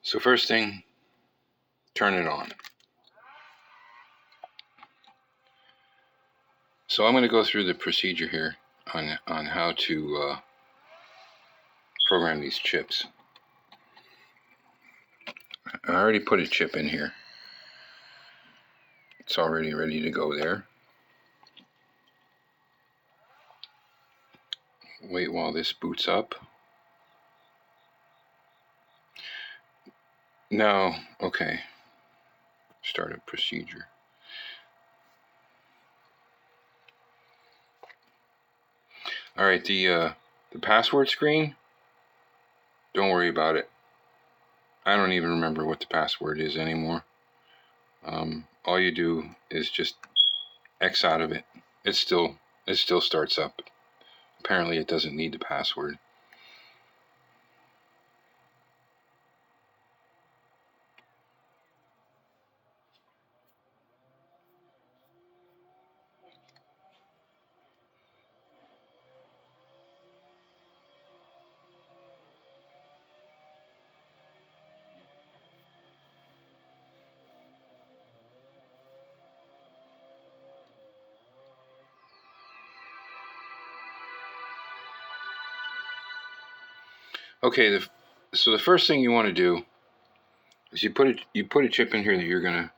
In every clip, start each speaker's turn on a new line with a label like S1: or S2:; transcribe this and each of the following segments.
S1: So first thing, turn it on. So I'm going to go through the procedure here on how to program these chips. I already put a chip in here. It's already ready to go there. Wait while this boots up. No, okay. Start a procedure. All right, the password screen, don't worry about it. I don't even remember what the password is anymore. All you do is just X out of it. It still starts up. Apparently it doesn't need the password. Okay, so the first thing you want to do is you put a chip in here that you're going to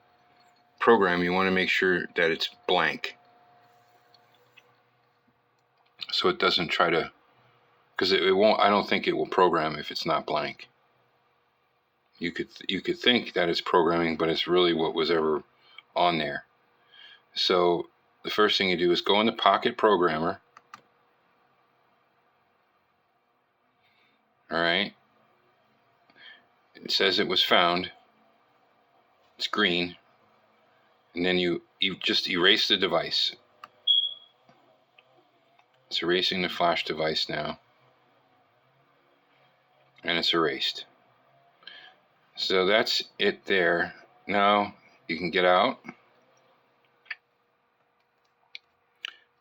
S1: program. You want to make sure that it's blank, so it doesn't try to, because it won't. I don't think it will program if it's not blank. You could think that it's programming, but it's really what was ever on there. So the first thing you do is go in the Pocket Programmer. All right. It says it was found. It's green. And then you just erase the device. It's erasing the flash device now. And it's erased. So that's it there. Now you can get out.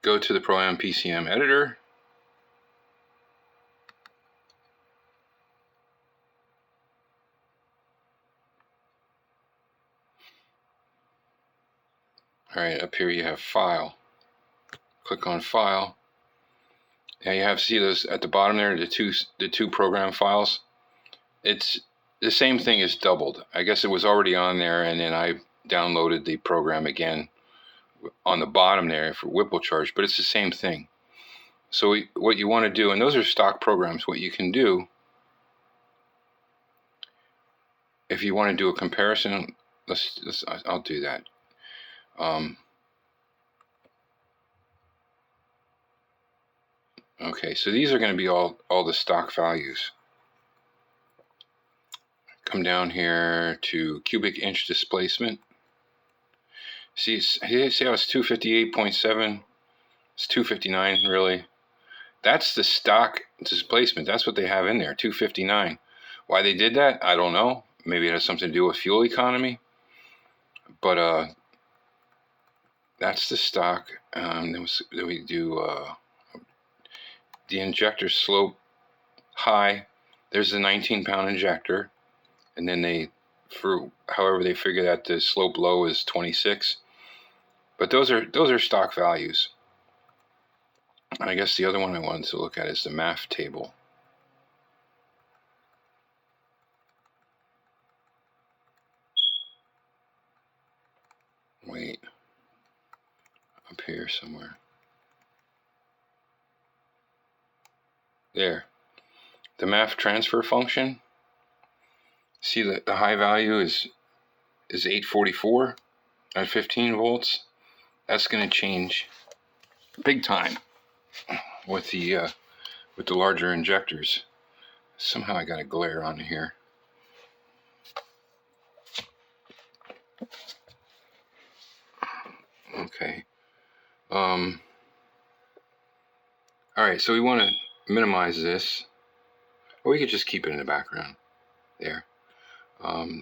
S1: Go to the Program PCM editor. All right, up here you have File. Click on File. Now you have, see those at the bottom there, the two program files. It's the same thing as doubled. I guess it was already on there, and then I downloaded the program again on the bottom there for Whipple charge, but it's the same thing. So what you want to do, and those are stock programs, what you can do, if you want to do a comparison, I'll do that. Okay, so these are going to be all the stock values. Come down here to cubic inch displacement. See how it's 258.7? It's 259 really. That's the stock displacement. That's what they have in there, 259. Why they did that, I don't know. Maybe it has something to do with fuel economy. But that's the stock. Then we do the injector slope high. There's the 19-pound injector. And then for however they figure that the slope low is 26. But those are stock values. I guess the other one I wanted to look at is the MAF table. Wait, up here somewhere. There, the MAF transfer function. See that the high value is 844 at 15 volts. That's going to change big time with the larger injectors. Somehow I got a glare on here. Okay. All right, so we want to minimize this, or we could just keep it in the background there.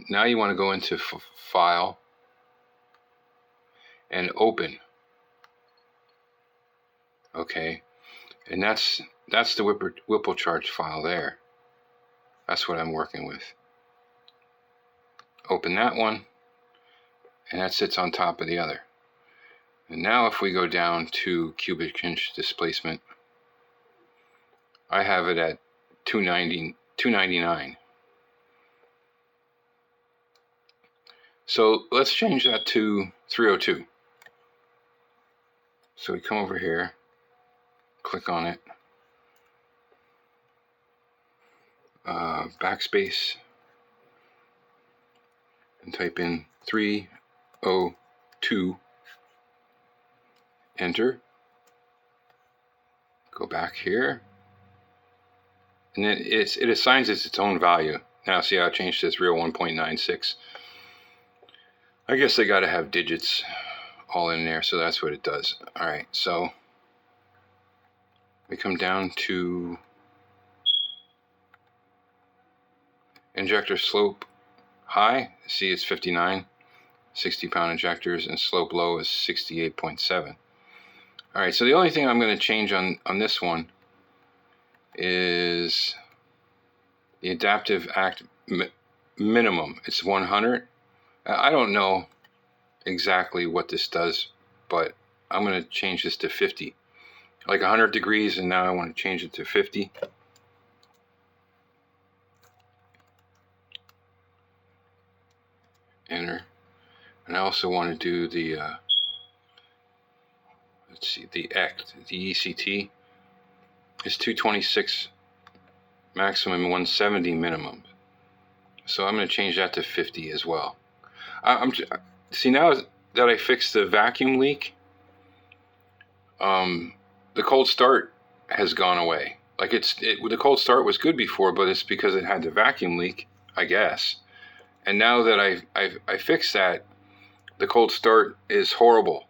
S1: Now you want to go into File and Open. Okay, and that's the Whipple charge file there. That's what I'm working with. open that one, and that sits on top of the other. And now if we go down to cubic inch displacement, I have it at 299. So let's change that to 302. So we come over here, click on it, backspace, and type in 302, enter, go back here, and then it assigns it its own value. Now see how it changed to 301.96. I guess they got to have digits all in there, so that's what it does. All right, so we come down to injector slope high. See, it's 59, 60-pound injectors, and slope low is 68.7. All right, so the only thing I'm going to change on this one is the adaptive act minimum. It's 100. I don't know exactly what this does, but I'm going to change this to 50. Like 100 degrees, and now I want to change it to 50. Enter. And I also want to do the let's see, the ECT is 226 maximum, 170 minimum. So I'm going to change that to 50 as well. See, now that I fixed the vacuum leak, the cold start has gone away. Like the cold start was good before, but it's because it had the vacuum leak, I guess. And now that I fixed that, the cold start is horrible.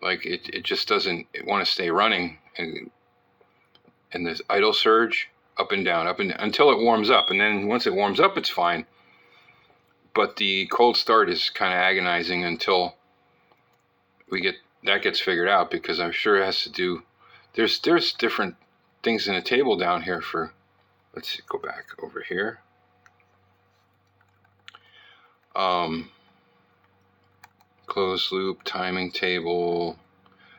S1: Like it just doesn't want to stay running, and the idle surge up and down until it warms up, and then once it warms up, it's fine. But the cold start is kind of agonizing until that gets figured out, because I'm sure it has to do. There's different things in the table down here for. Let's see, go back over here. Closed loop timing table.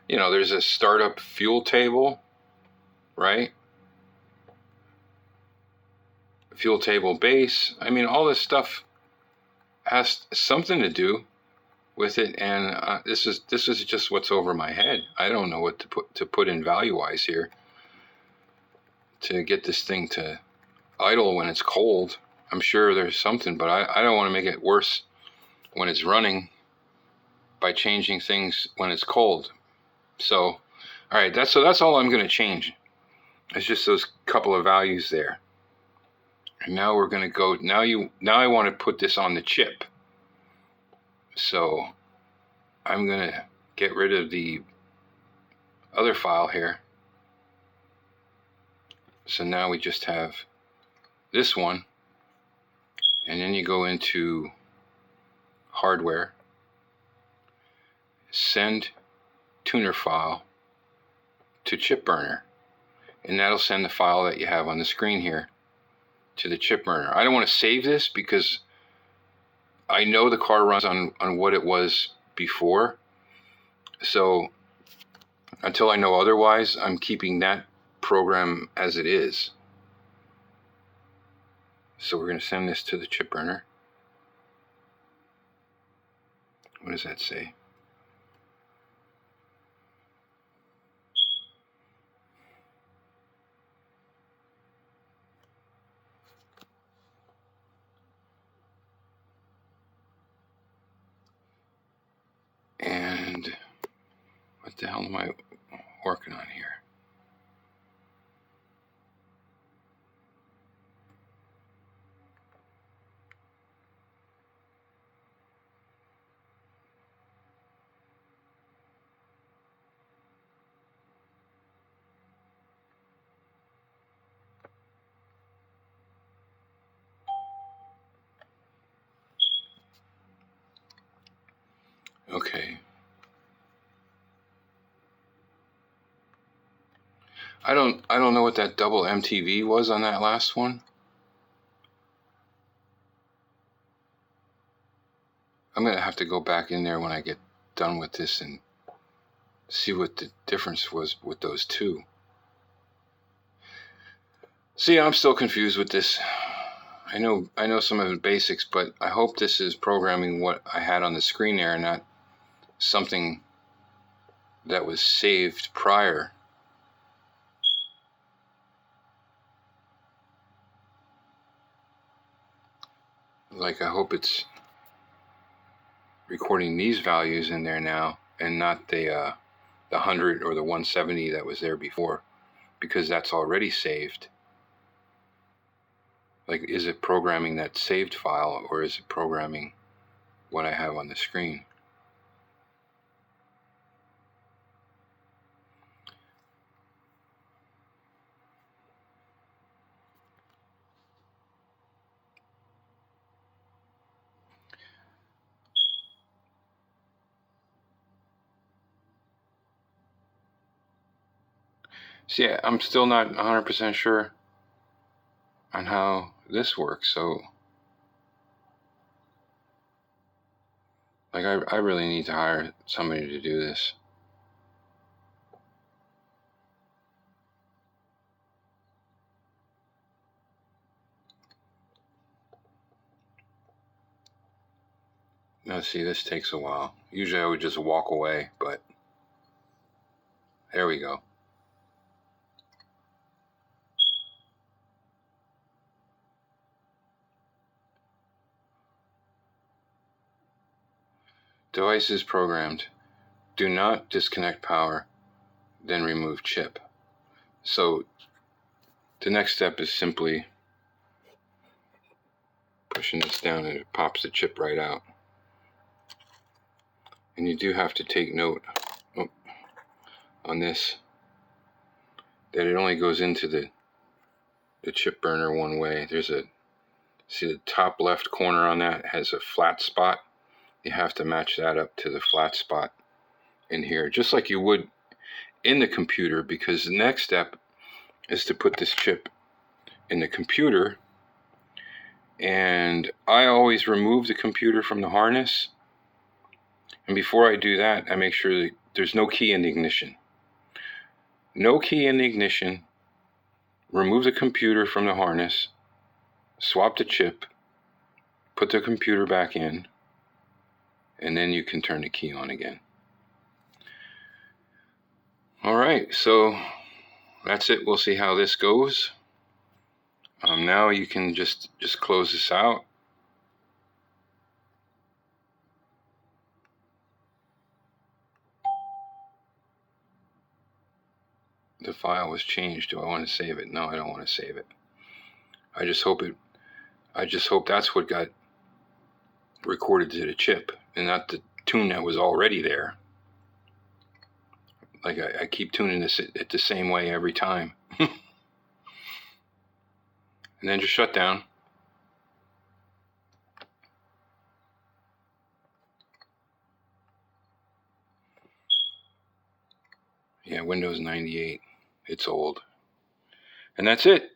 S1: You know, there's a startup fuel table, right? Fuel table base. I mean, all this stuff has something to do with it, and this is just what's over my head. I don't know what to put in value wise here to get this thing to idle when it's cold. I'm sure there's something, but I don't want to make it worse when it's running by changing things when it's cold. So, all right, that's all I'm going to change. It's just those couple of values there. And now we're going to go. Now I want to put this on the chip. So I'm going to get rid of the other file here. So now we just have this one, and then you go into hardware, send tuner file to chip burner, and that'll send the file that you have on the screen here to the chip burner. I don't want to save this because I know the car runs on what it was before. So until I know otherwise, I'm keeping that program as it is. So we're going to send this to the chip burner. What does that say? And what the hell am I working on here? Okay. I don't know what that double MTV was on that last one. I'm going to have to go back in there when I get done with this and see what the difference was with those two. See, I'm still confused with this. I know some of the basics, but I hope this is programming what I had on the screen there, not something that was saved prior. Like, I hope it's recording these values in there now and not the 100 or the 170 that was there before, because that's already saved. Like, is it programming that saved file, or is it programming what I have on the screen? So yeah, I'm still not 100% sure on how this works. So, like, I really need to hire somebody to do this. Now, see, this takes a while. Usually I would just walk away, but there we go. Device is programmed. Do not disconnect power, then remove chip. So the next step is simply pushing this down and it pops the chip right out. And you do have to take note on this that it only goes into the chip burner one way. See the top left corner on that has a flat spot. You have to match that up to the flat spot in here, just like you would in the computer, because the next step is to put this chip in the computer. And I always remove the computer from the harness. And before I do that, I make sure that there's no key in the ignition. No key in the ignition. Remove the computer from the harness. Swap the chip. Put the computer back in. And then you can turn the key on again. All right, so that's it. We'll see how this goes. Now you can just close this out. The file was changed. Do I want to save it? No, I don't want to save it. I just hope that's what got recorded to the chip and not the tune that was already there. Like, I keep tuning this it the same way every time. And then just shut down. Yeah, Windows 98. It's old. And that's it.